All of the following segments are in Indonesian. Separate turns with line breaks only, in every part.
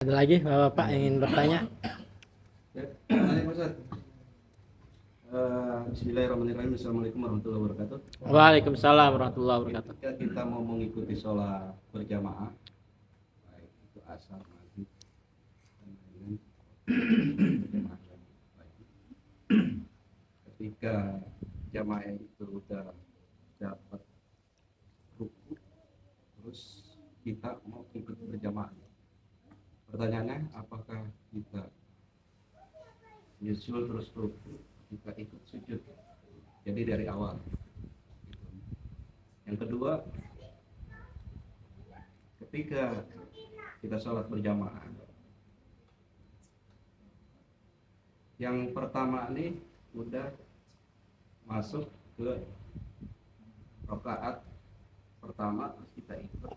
Ada lagi Bapak yang ingin bertanya?
Ya, Ustaz. Bismillahirrahmanirrahim. Assalamualaikum warahmatullahi wabarakatuh.
Waalaikumsalam warahmatullahi wabarakatuh.
Ketika kita mau mengikuti sholat berjamaah, baik itu asar, maghrib, dan lain-lain, berjamaah yang baik. Ketika jamaah itu udah dapat ruku, terus kita mau ikut berjamaah. Pertanyaannya, apakah kita nyusul terus ruku, kita ikut sujud? Jadi dari awal. Yang kedua, ketika kita sholat berjamaah, yang pertama nih udah masuk ke rakaat pertama, terus kita ikut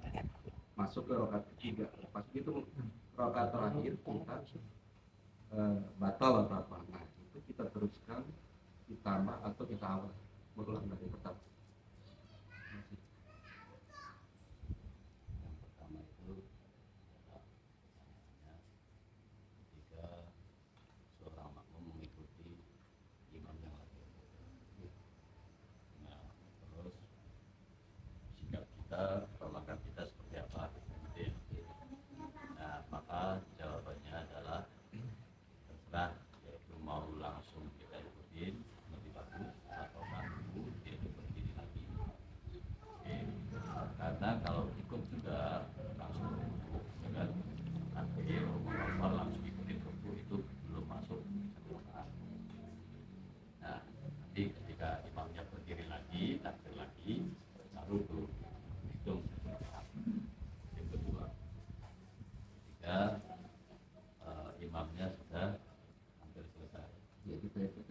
masuk ke rakaat ketiga. Pas itu rakaat terakhir kita batal atau apa? Nah, itu kita teruskan, ditambah atau kita awal berulang dari pertama.
Perlakuan kita seperti apa? Nah, maka jawabannya adalah terserah, yaitu mau langsung kita ikutin lebih bagus atau nunggu dia berdiri lagi. Karena kalau ikut juga langsung ruku, dengan nanti kalau langsung ikutin ruku itu belum masuk satu rakaat. Nah, nanti ketika imamnya berdiri lagi, takbir lagi, baru tuh hitung yang kedua. Ketika imamnya sudah hampir selesai,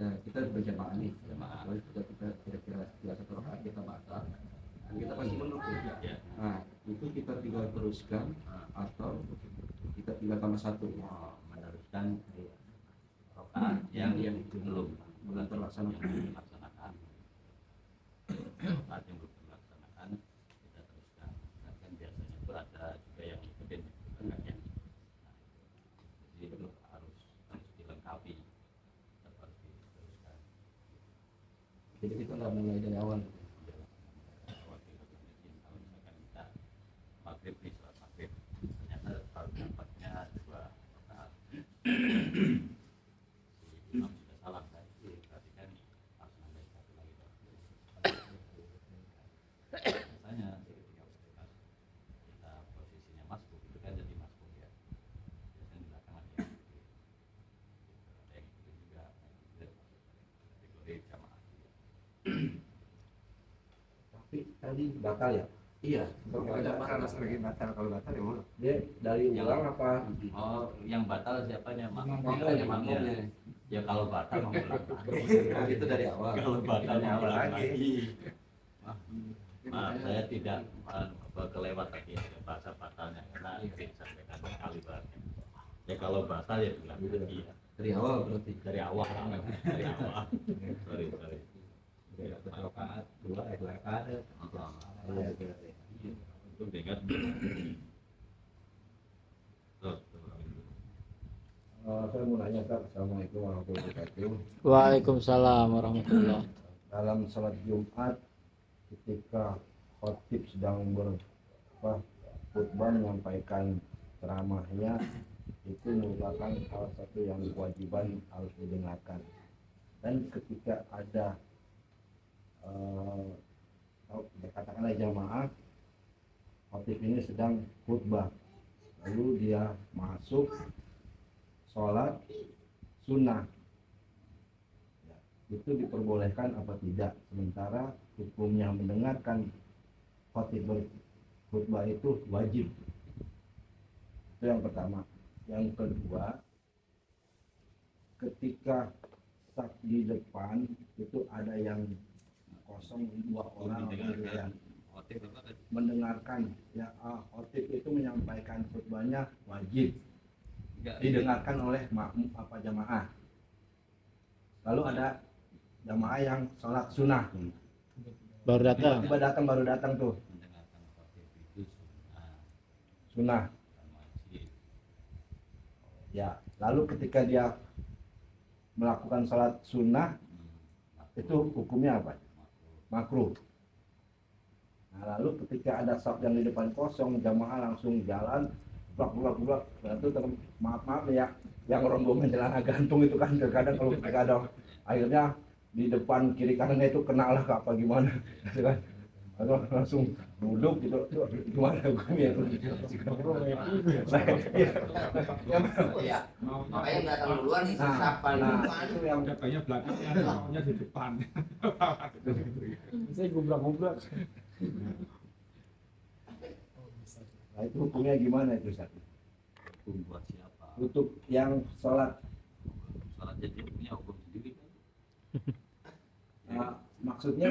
Ya, kita berjamaah nih, lalu sudah kita kira-kira 1 rakaat kita batal, dan kita pasti menunggu.
ya.
Nah, itu kita tinggal teruskan atau kita tinggal tambah satu.
Meneruskan rakaat yang belum
terlaksana.
dilaksanakan. Rakaat yang belum dilaksanakan kita teruskan. Nah, kan biasanya itu ada juga yang ikutin belakangnya. Nah, jadi itu harus dilengkapi, tetap harus diteruskan.
Jadi kita nggak mulai dari awal.
Kalau misalkan kita maghrib nih, sholat maghrib, ternyata baru dapatnya 2 rakaat. Imam sudah salam kan, berarti kan harus nambah 1 lagi. Biasanya ketika kita posisinya masbuk itu kan jadi masbuk ya. Biasanya di belakang ada yang ikutin. Ada yang ikutin juga, itu kategori jamaah juga.
Tapi tadi batal ya? Iya.
Ada alasan lagi batal, kalau batal ya mau.
Dia dari ulang apa?
Oh, yang batal siapanya?
Makmumnya.
Makmumnya. Ya kalau batal mengulang lagi.
Itu dari awal.
Kalau batal
Dari awal
mengulang
lagi.
lagi. Maaf, saya tidak kelewat tadi ya, bahasa batalnya karena itu disampaikan sekali bahasnya. Ya kalau batal ya bilang lagi ya.
Dari awal berarti.
Dari awal. Dari awal. Sorry.
Rakaat 2 rakaat. Iya.
Itu dengan
Saya mau nanya Kak, Assalamualaikum warahmatullahi wabarakatuh.
Waalaikumsalam warahmatullahi.
Dalam sholat Jumat, ketika khotib sedang khutbah menyampaikan ceramahnya, itu merupakan salah satu yang kewajiban harus didengarkan. Dan ketika ada katakanlah jamaah, khotib ini sedang khutbah, lalu dia masuk sholat sunnah, ya, itu diperbolehkan apa tidak? Sementara hukumnya mendengarkan khotib berkhutbah itu wajib. Itu yang pertama. Yang kedua, ketika saf di depan itu ada yang kosong, 2 orang yang mendengarkan, ya khotib itu menyampaikan khutbahnya wajib didengarkan oleh makmum apa jamaah. Lalu ada jamaah yang sholat sunnah,
Baru datang.
tiba-tiba baru datang tuh
mendengarkan khotib itu sunnah.
sunnah.
Wajib.
Ya, lalu ketika dia melakukan sholat sunnah itu hukumnya apa? Makruh. Nah, lalu ketika ada saf yang di depan kosong, jamaah langsung jalan, blak, itu maaf ya, yang rombongan celana gantung itu kan terkadang kalau ketika ada akhirnya di depan kiri kanannya itu kena lah apa gimana, gitu kan? Atau langsung duduk gitu, itu gimana hukumnya itu?
Iya, makanya datang duluan isi siapa
Itu yang
Katanya belakangnya, namanya di depan.
Saya gubrak-gubrak.
nah, itu hukumnya gimana itu Ustaz?
Hukum buat siapa?
Untuk yang sholat,
Salat jadi punya hukum sendiri kan?
maksudnya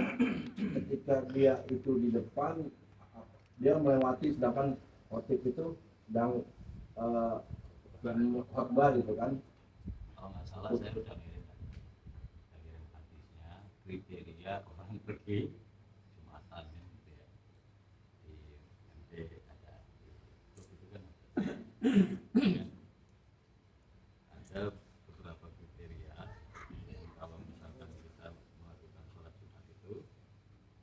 ketika dia itu di depan, dia melewati sedangkan khotib itu sedang khotbah gitu kan.
Kalau nggak salah saya udah ngirim hadisnya, kriteria orang pergi Jumatan kan gitu ya. Di MT ada itu kan ada beberapa kriteria. Kalau misalkan kita melakukan sholat Jumat itu,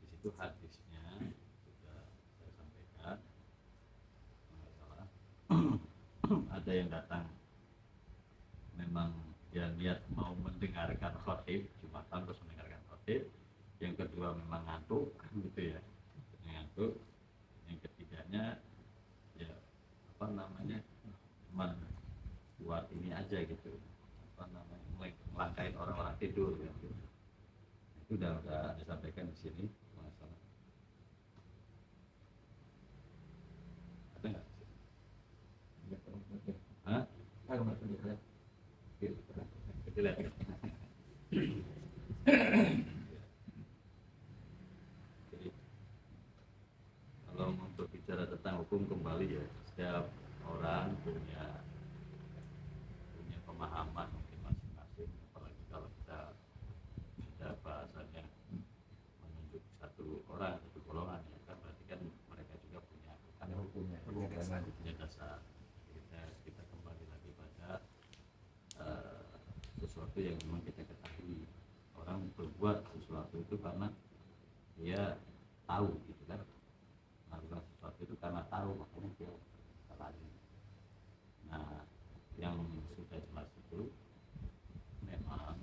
di situ hadisnya sudah saya sampaikan, nggak salah. Ada yang datang memang dia niat mau mendengarkan khotib Jumatan, terus mendengarkan khotib. Yang kedua memang ngantuk gitu ya, ngantuk. Yang ketiganya ya apa namanya, cuman buat ini aja gitu, apa namanya, ngelangkain orang-orang tidur gitu. Itu udah disampaikan di sini masalah. Ada nggak? Hah? Gitu lah. Jadi kalau untuk bicara tentang hukum kembali ya, setiap orang punya pemahaman mungkin masing-masing, apalagi kalau kita bahasanya menunjuk satu orang, satu golongan ya kan, berarti kan mereka juga punya
Hukumnya
punya dasar. Kita kembali lagi pada sesuatu yang memang kita ketahui. Orang berbuat sesuatu itu karena dia tahu gitu kan, melakukan sesuatu itu karena tahu, makanya dia salahnya. Nah, yang sudah jelas itu memang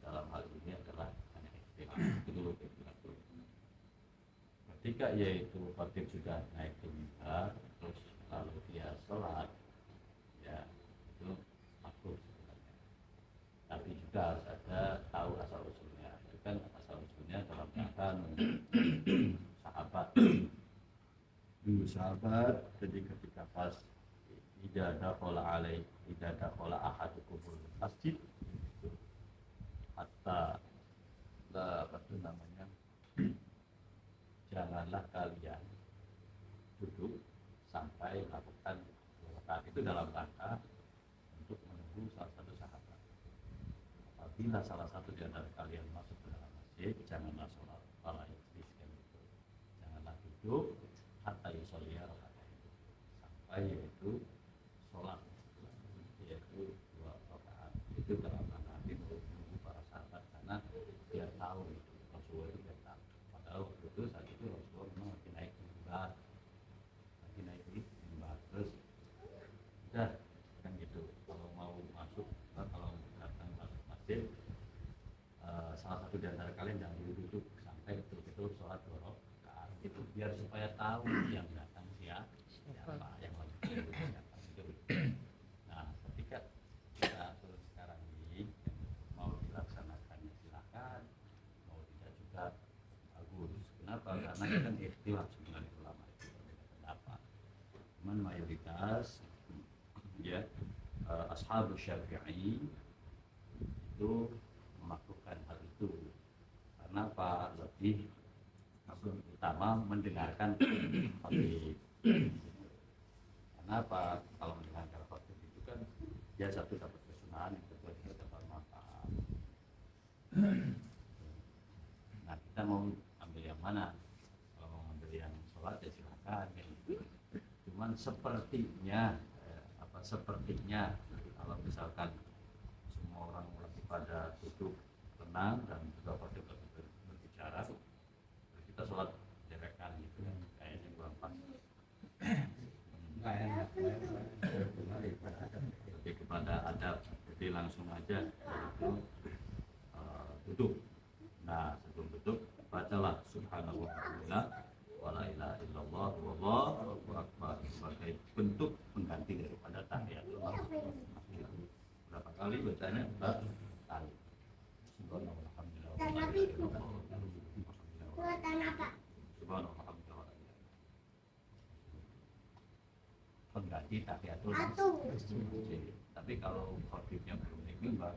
dalam hal ini adalah hanya istilah dulu gitu. Ketika yaitu khotib sudah naik ke mimbar, terus lalu dia sholat, ya itu makruh sebenarnya. Tapi juga harus ada tahu asal usulnya. Itu kan asal usulnya dalam rangka sahabat. Dulu sahabat, jadi ketika pas tidak ada ahadukumul masjid, hatta apa itu namanya, janganlah kalian duduk sampai lakukan sholat. Itu dalam rangka untuk menunggu salah satu sahabat. Apabila salah satu di antara kalian masuk ke dalam masjid, janganlah sholat, janganlah duduk hatta yusolliya raka'atain, sampai yaitu sholat, yaitu 2 rakaat. Itu dalam rangka menunggu para sahabat, karena dia tahu itu Rasulullah itu dia tahu. Padahal waktu itu saat itu Rasulullah memang lagi naik di mimbar, terus udah kan gitu. Kalau mau masuk, kalau datang masuk masjid, salah satu di antara kalian jangan duduk sampai betul-betul sholat 2 rakaat. Itu biar supaya tahu yang datang siapa, yang lagi siapa gitu. Nah, ketika kita sekarang ini mau dilaksanakan silakan, mau tidak juga bagus. Kenapa? Karena kan ikhtilaf sebenarnya ulama itu berbeda pendapat. Cuman mayoritas ya ashabus Syafi'i itu memakruhkan hal itu. Karena apa? Lebih utama mendengarkan khotib. Kenapa? Kalau mendengarkan khotib itu kan ya satu dapat kesunahan, yang kedua juga dapat manfaat. Nah, kita mau ambil yang mana? Kalau mau ambil yang sholat ya silakan. Cuman sepertinya kalau misalkan semua orang lagi pada duduk tenang dan juga pada berbicara, kita sholat derekan gitu kan, kayaknya kurang pas. Lebih kepada adab, jadi langsung aja yaitu duduk. Nah, sebelum duduk bacalah subhanallah walhamdulillah wala ilaha illallah wallahu akbar sebagai bentuk pengganti daripada tahiyatul masjid. Berapa kali bacanya? 4 kali. Subhanallah walhamdulillah wala ilaha illallah subhanallah walhamdulillah. Pengganti tahiyatul masjid. Tapi kalau khotibnya belum naik mimbar,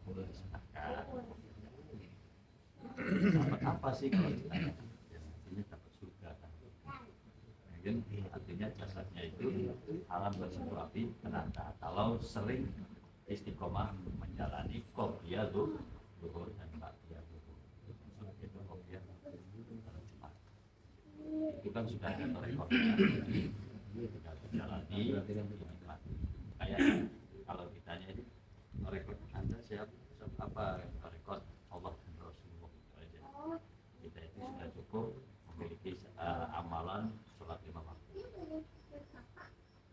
boleh sepakat. Dapat apa sih kalau ditanya? Ya, artinya dapat surga kan. Mungkin artinya jasadnya itu alam bersentuh api neraka kalau sering istiqomah menjalani qobliyah zuhur dan ba'diyah zuhur. Itu qobliyah Jumat. Itu kan sudah ada rekodnya. Sudah dijalani dinikmati. Kayak kalau ditanya itu rekod Anda siap apa rekod Allah dan Rasulullah itu aja. Kita itu sudah cukup memiliki amalan sholat 5 waktu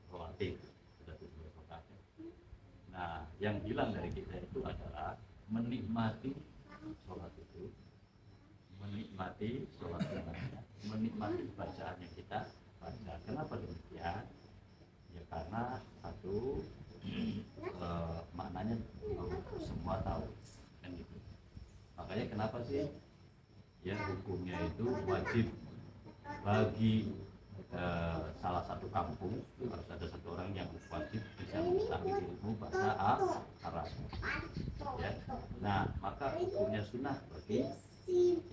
rawatib sudah 7 rakaat. Nah, yang hilang dari kita itu adalah menikmati sholat itu, menikmati sholat sunatnya, menikmati bacaan yang kita baca. Kenapa demikian? Ya karena satu maknanya semua tahu kan gitu. Makanya kenapa sih ya hukumnya itu wajib bagi salah satu kampung harus ada satu orang yang wajib bisa mengetahui ilmu bahasa Arab ya. Nah maka hukumnya sunnah bagi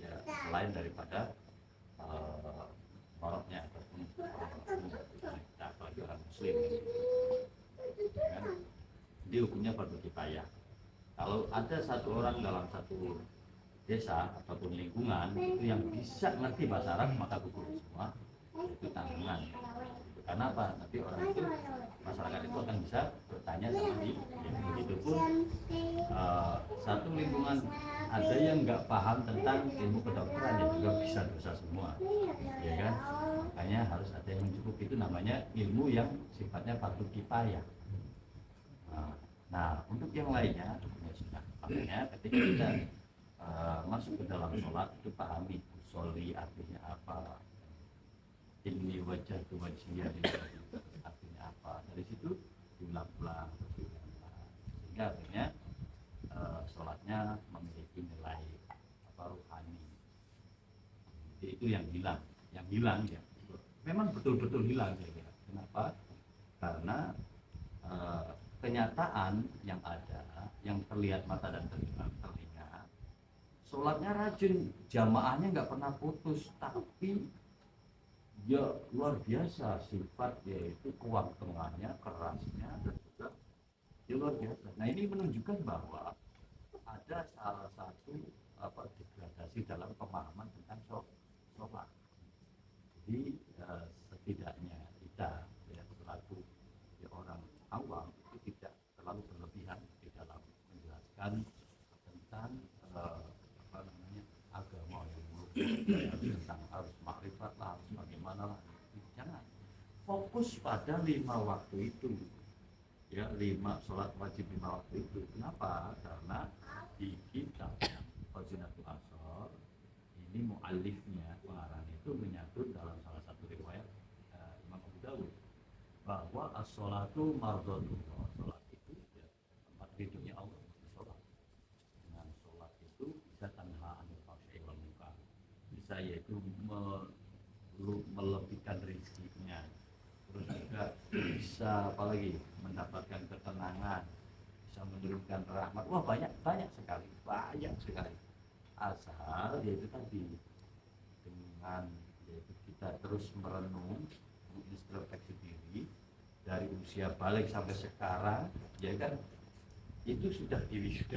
ya, selain daripada orangnya ataupun kita bagi orang muslim kan? Jadi hukumnya fardu kifayah. Kalau ada satu orang dalam satu desa ataupun lingkungan itu yang bisa ngerti bahasa Arab maka gugur semua itu tanggungan. Karena apa? Nanti orang itu masyarakat itu akan bisa bertanya sama dia. Begitupun satu lingkungan ada yang nggak paham tentang ilmu kedokteran yang juga bisa dosa semua, ya kan? Makanya harus ada yang mencukupi, itu namanya ilmu yang sifatnya fardu kifayah. Nah, untuk yang lainnya hukumnya sunnah. Makanya ketika kita masuk ke dalam sholat itu pahami sholli artinya apa, inni wajhatu wajhiya lillahi artinya apa. Dari situ diulang-ulang sehingga akhirnya sholatnya memiliki nilai ruhani. Jadi itu yang hilang ya. Memang betul-betul hilang ya. Kenapa? Karena kenyataan yang ada, yang terlihat mata dan telinga, sholatnya rajin, jamaahnya nggak pernah putus, tapi ya luar biasa sifat yaitu kuat tengahnya, kerasnya dan juga ya luar biasa. Nah ini menunjukkan bahwa ada salah satu degradasi dalam pemahaman tentang sholat. Jadi setidaknya kita ya selaku ya, orang awam itu tidak terlalu berlebihan di dalam menjelaskan tentang agama yang tentang harus makrifat lah, harus bagaimana lah. Jangan fokus pada 5 waktu itu ya, 5 sholat wajib 5 waktu itu. Kenapa? Karena di kitab Fazinatul Asor ini mu'alifnya, pengarangnya itu menyebut dalam salah satu riwayat Imam Abu Dawud bahwa as-sholatu mardhatullah, sholat itu ya, tempat ridhonya Allah. Sholat dengan sholat itu bisa tanha anil fahsya'i wal munkar, bisa yaitu melebihkan rezekinya, terus juga bisa apalagi mendapatkan ketenangan, bisa menurunkan rahmat. Wah banyak sekali asal yaitu tadi dengan yaitu kita terus merenung, mengintrospeksi diri dari usia balik sampai sekarang ya kan, itu sudah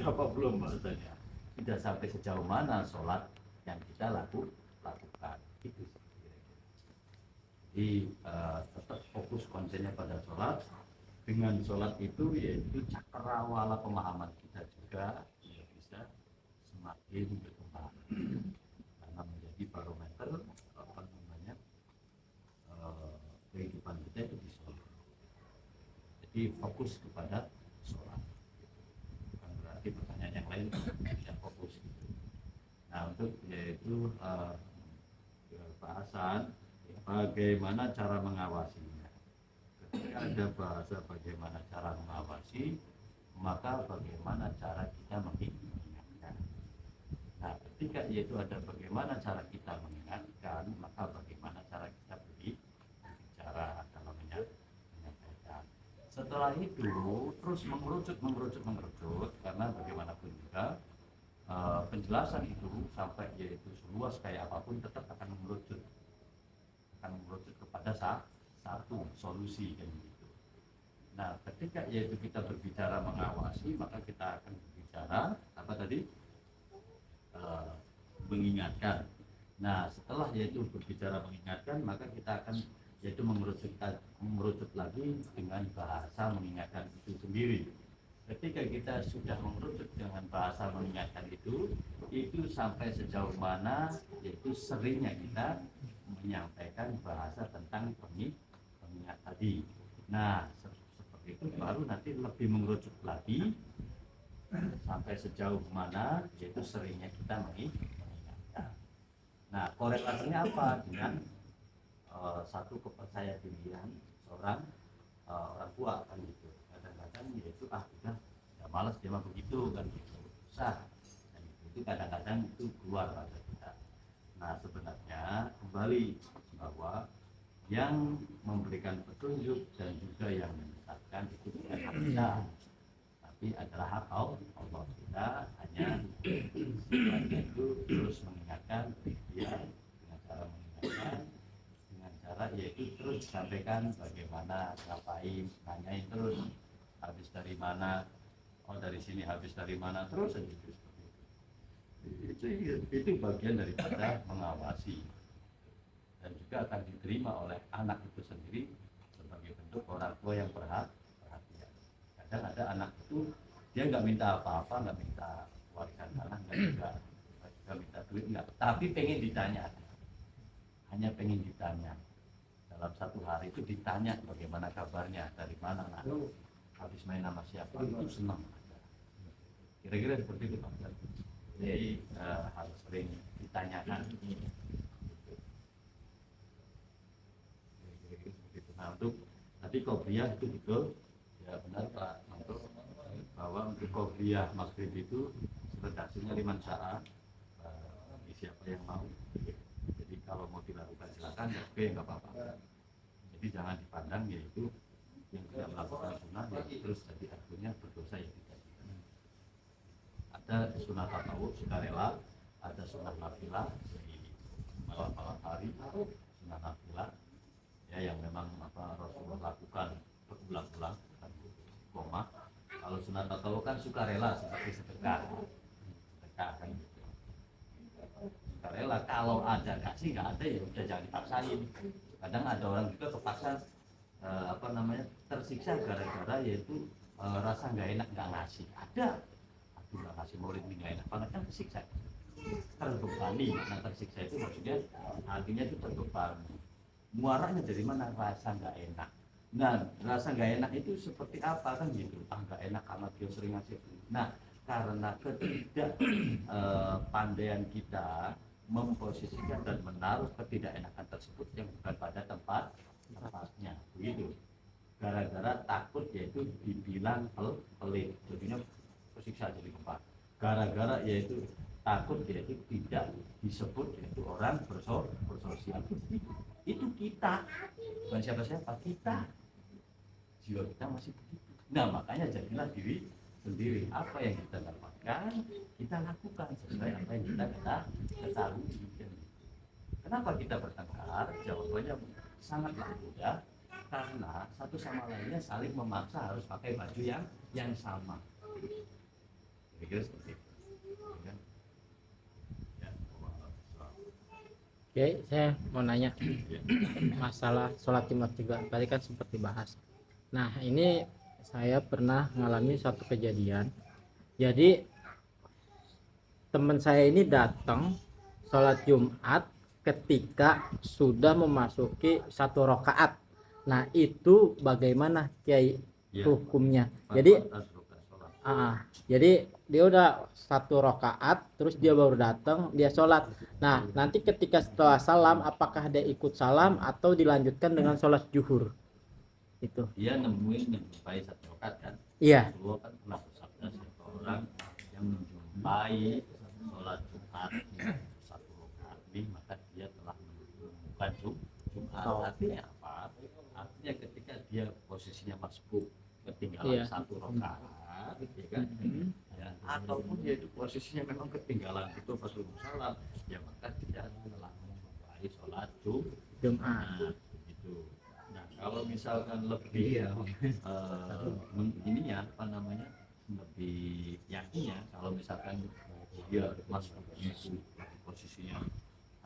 apa belum bahasanya, sudah sampai sejauh mana sholat yang kita lakukan itu. Jadi tetap fokus konsennya pada sholat, dengan sholat itu yaitu cakrawala pemahaman kita juga ya bisa semakin berkembang karena menjadi barometer apa namanya kehidupan kita itu di sholat. Jadi fokus kepada sholat, bukan berarti pertanyaan yang lain tidak fokus gitu. Nah untuk yaitu bahasan bagaimana cara mengawasinya. Ketika ada bahasa bagaimana cara mengawasi, maka bagaimana cara kita mengingatkan. Nah, ketika yaitu ada bagaimana cara kita mengingatkan, maka bagaimana cara kita berbicara dalam menyampaikan. Setelah itu terus mengerucut karena bagaimanapun juga penjelasan itu sampai yaitu seluas kayak apapun tetap akan mengerucut kepada satu solusi kan gitu. Nah, ketika yaitu kita berbicara mengawasi, maka kita akan berbicara apa tadi mengingatkan. Nah, setelah yaitu berbicara mengingatkan, maka kita akan yaitu mengerucut lagi dengan bahasa mengingatkan itu sendiri. Ketika kita sudah mengerucut dengan bahasa mengingatkan itu sampai sejauh mana yaitu seringnya kita menyampaikan bahasa tentang pengingat tadi. Nah, seperti itu baru nanti lebih mengerucut lagi sampai sejauh mana yaitu seringnya kita mengingatkan. Nah, korelasinya apa dengan satu kepercayaan dirian seorang orang tua kan gitu. Kadang-kadang yaitu udah malas dia mah begitu kan gitu. Susah. Dan itu kadang-kadang itu keluar pada kita. Nah, sebenarnya kembali bahwa yang memberikan petunjuk dan juga yang menetapkan itu bukan hak kita, tapi adalah hak Allah. Kita hanya sifatnya itu terus mengingatkan dia dengan cara mengingatkan, dengan cara yaitu terus sampaikan bagaimana, ngapain, nanyain terus habis dari mana, oh dari sini habis dari mana, terus aja seperti itu bagian daripada mengawasi. Dan juga akan diterima oleh anak itu sendiri sebagai bentuk orang tua yang perhatian. Kadang ada anak itu dia nggak minta apa-apa, nggak minta warisan tanah, nggak minta duit, nggak, tapi pengen ditanya, hanya pengen ditanya. Dalam satu hari itu ditanya bagaimana kabarnya, dari mana nak, habis main sama siapa, itu senang. Kira-kira seperti itu Pak. Jadi harus sering ditanyakan. Nah, untuk tadi qobliyah itu betul ya, benar Pak Manto, bahwa untuk qobliyah maghrib itu redaksinya liman sya'a, siapa yang mau. Jadi kalau mau dilakukan silakan, ya oke, nggak apa-apa. Jadi jangan dipandang yaitu yang tidak melakukan sunnah ya terus jadi akhirnya berdosa ya tidak. Ada sunnah tatawuf sukarela, ada sunnah nafilah di malam hari, sunnah nafilah ya yang memang Rasulullah lakukan berulang-ulang koma. Kalau sunat tatawuf kan sukarela seperti sedekah kan gitu. Sukarela kalau ada kasih, nggak ada ya udah jangan dipaksain. Kadang ada orang juga kepaksa tersiksa gara-gara yaitu rasa nggak enak nggak ngasih. Ada aku nggak ngasih maulid ini nggak enak banget kan tersiksa, terbebani. Nah tersiksa itu maksudnya artinya itu terbebani. Muaranya dari mana? Rasa nggak enak. Nah, rasa nggak enak itu seperti apa kan gitu? Nggak enak karena dia sering ngasih. Nah, karena ketidakpandaian kita memposisikan dan menaruh ketidakenakan tersebut yang bukan pada tempatnya, begitu. Gara-gara takut yaitu dibilang pelit, jadinya tersiksa jadi gempa. Gara-gara yaitu takut yaitu tidak disebut yaitu orang bersosial. Itu kita, bukan siapa-siapa, kita. Jiwa kita masih begitu. Nah makanya jadilah diri sendiri. Apa yang kita dapatkan, kita lakukan sesuai apa yang kita ketahui. Kenapa kita bertengkar? Jawabannya sangatlah mudah. Karena satu sama lainnya saling memaksa harus pakai baju yang sama. Kira-kira seperti itu.
Oke, saya mau nanya masalah sholat Jumat juga. Tadi kan sempat dibahas. Nah, ini saya pernah mengalami satu kejadian. Jadi teman saya ini datang sholat Jumat ketika sudah memasuki 1 rakaat. Nah itu bagaimana Kiai
Ya,
hukumnya? Jadi
atas rakaat sholat.
jadi dia udah 1 rakaat, terus dia baru datang, dia sholat. Nah nanti ketika setelah salam, apakah dia ikut salam atau dilanjutkan dengan sholat zuhur? Itu.
Dia menjumpai 1 rakaat kan.
Iya.
Rasulullah kan pernah bersabda, siapa orang yang menjumpai sholat Jumat 1 rakaat ini, maka dia telah menemukan Jumat. Artinya apa? Artinya ketika dia posisinya masbuk, ketinggalan
Iya.
1 rakaat, ya kan? Ya, ataupun dia itu posisinya memang ketinggalan itu Rasulullah salam, ya maka dia telah memulai sholat
Jumat.
gitu. Nah kalau misalkan lebih ininya apa namanya, lebih yakinnya, kalau misalkan dia masuk itu posisinya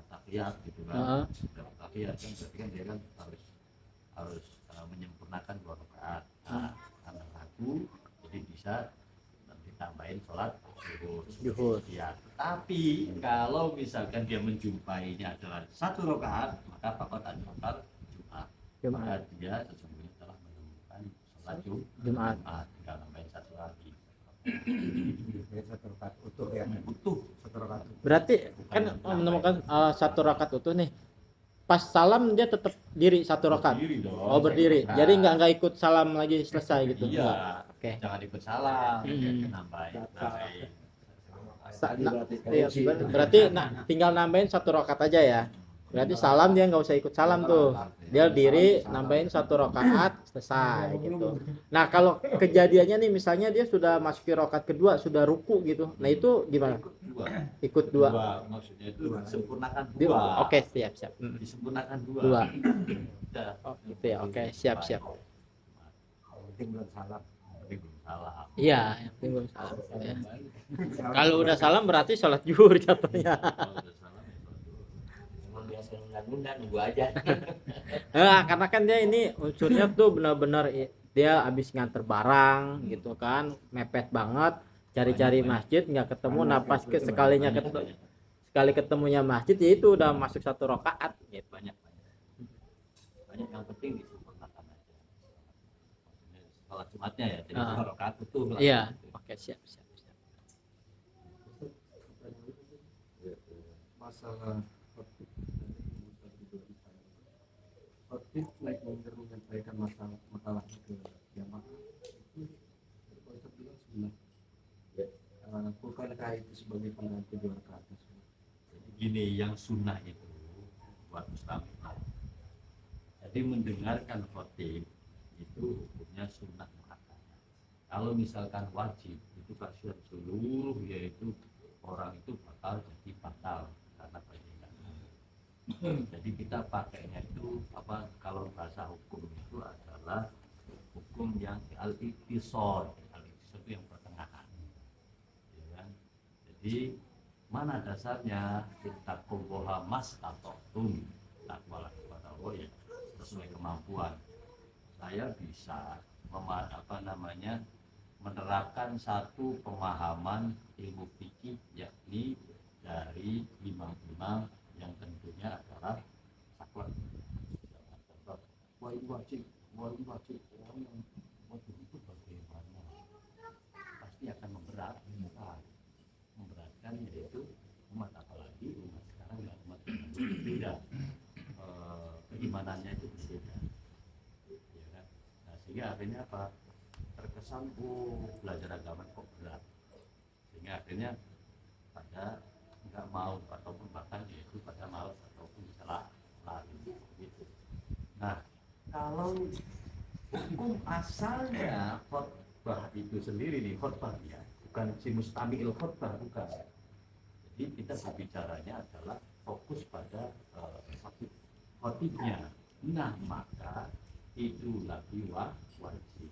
atahiyat gitu kan, atahiyat kan berarti kan dia kan harus menyempurnakan 2 rakaat. Nah, karena ragu jadi bisa ditambahin sholat zuhur. Ya, tapi kalau misalkan dia menjumpainya adalah 1 rakaat, maka fakot anwar maka dia sesungguhnya telah menemukan sholat
Jumat.
tinggal nambahin 1 lagi.
1 rakaat utuh ya.
Utuh
1 rakaat utuh.
Berarti kan menemukan 1 rakaat utuh nih. Pas salam dia tetap diri 1 rakaat.
berdiri dong.
Oh berdiri. Jadi nggak ikut salam lagi selesai gitu.
Iya.
Oke.
Jangan ikut salah,
Hmm.
nambahin.
Iya, berarti tinggal nambahin 1 rakaat aja ya. Berarti salam dia nggak usah ikut salam tuh. Dia diri nambahin 1 rakaat selesai gitu. Nah kalau kejadiannya nih misalnya dia sudah masuki rakaat kedua, sudah ruku gitu. Nah itu gimana? Ikut dua.
Maksudnya itu disempurnakan
Dia-
2.
Oke siap.
Disempurnakan 2.
Dua.
Udah.
Oh gitu ya. Oke siap.
Penting belum salam.
Tapi belum salah.
Iya, yang penting belum salam. Ya. Kalau udah salam berarti sholat zuhur jatuhnya.
Kalau udah salah ya sholat dulu.
Emang biasa nunda nunggu aja.
Nah, karena kan dia ini unsurnya tuh benar-benar dia habis nganter barang gitu kan, mepet banget, cari-cari masjid nggak ketemu, napas sekalinya ketemu, sekali ketemunya masjid ya itu udah masuk 1 rakaat gitu.
Banyak yang penting disempurnakan aja. Maksudnya sholat Jumatnya ya, jadi 2 rakaat utuh lah.
Iya, oke siap.
Masalah khotib naik mimbar menyampaikan makalah ke jamaah itu Ustaz bilang sunnah. Bukankah itu sebagai pengganti 2 rakaat?
Jadi gini, yang sunnah itu buat muslim. Jadi mendengarkan khotib itu hukumnya sunnah muakkadah. Kalau misalkan wajib itu kasihan seluruh, yaitu orang itu bakal jadi batal karena perbedaan. Jadi kita pakainya itu apa, kalau bahasa hukum itu adalah hukum yang al-iktisor itu yang pertengahan, ya kan? Jadi mana dasarnya kita kuboha mas atau takwalah kepada Allah ya sesuai kemampuan. Saya bisa menerapkan satu pemahaman ilmu fikih, yakni dari imam-imam yang tentunya adalah saklek. Wajib orang yang wajib itu bagaimana? Pasti akan memberatkan, yaitu umat, apalagi umat sekarang dan umat yang berbeda, keimanannya itu berbeda, ya kan? Nah, sehingga akhirnya apa? Terkesan belajar agama kok berat, sehingga akhirnya pada nggak mau ataupun bahkan yaitu pada malas ataupun salah lari gitu. Nah, kalau hukum asalnya khotbah itu sendiri nih, khotbahnya bukan si mustami'il khotbah, bukan. Jadi kita berbicaranya adalah fokus pada khotibnya. Nah, maka itu lagi wajib.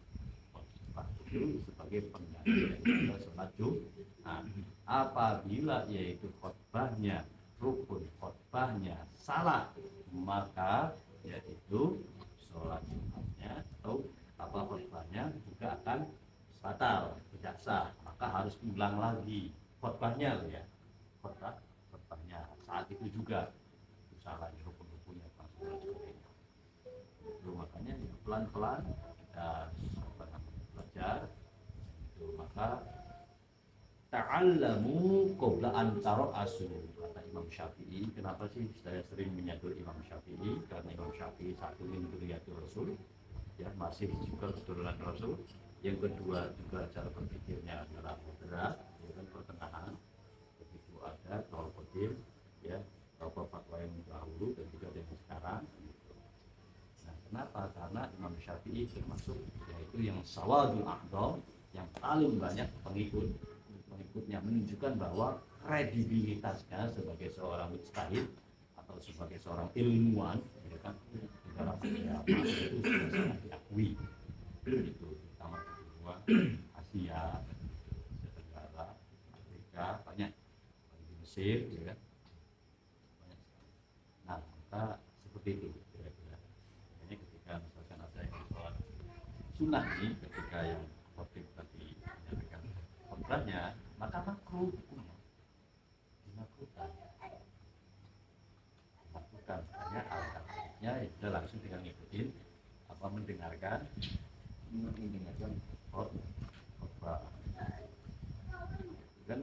Khotbah itu sebagai pengganti dari sholat Jumat. Apabila yaitu khotbahnya, rukun khotbahnya salah, maka yaitu sholat Jumatnya atau maka khutbahnya juga akan batal, tidak sah. Maka harus ulang lagi khutbahnya loh ya. Khutbahnya saat itu juga salah di rukun-rukunnya langsung dan sebagainya. Itu makanya pelan-pelan kita belajar. Itu maka ta'allamu qabla an tara'asu, kata Imam Syafi'i. Kenapa sih saya sering menyebut Imam Syafi'i? Karena Imam Syafi'i satu min dzurriyyatir Rasul, ya masih juga keturunan Rasul. Yang kedua juga cara berpikirnya adalah moderat, ya kan, pertengahan. Begitu ada tol kodim, ya beberapa fatwa yang dahulu dan juga yang sekarang. Nah, kenapa? Karena Imam Syafi'i termasuk yaitu yang sawadul a'dham, yang paling banyak pengikutnya, menunjukkan bahwa kredibilitasnya sebagai seorang mujtahid atau sebagai seorang ilmuwan, ya kan, dalam agama itu sudah sangat diakui. Itu terutama di benua Asia, Asia Tenggara, Afrika, banyak di Mesir, ya kan. Nah, maka seperti itu kira-kira. Ini ketika misalkan ada yang sholat sunnah nih, ketika yang khotib tadi menyampaikan khotbahnya, maka makruh hukumnya, dimakruhkan. Hanya alternatifnya itu langsung tinggal ngikutin apa, mendengarkan khotbah. Kan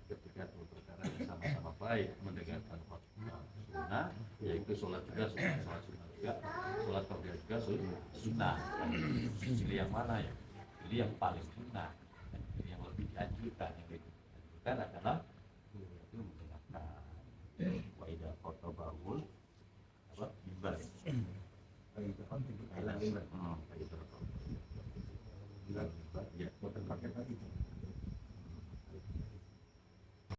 ketika dua perkara sama-sama baik, mendengarkan khotbah sunnah, yaitu sholat juga sholat sunnah juga, sholat qobliyah juga sunnah. Pilih yang mana ya? Pilih yang paling sunnah, dan pilih yang lebih dianjurkan. Yang lebih dianjurkan adalah itu mendengarkan. Wa idza khatabahul apa mimbar. Itu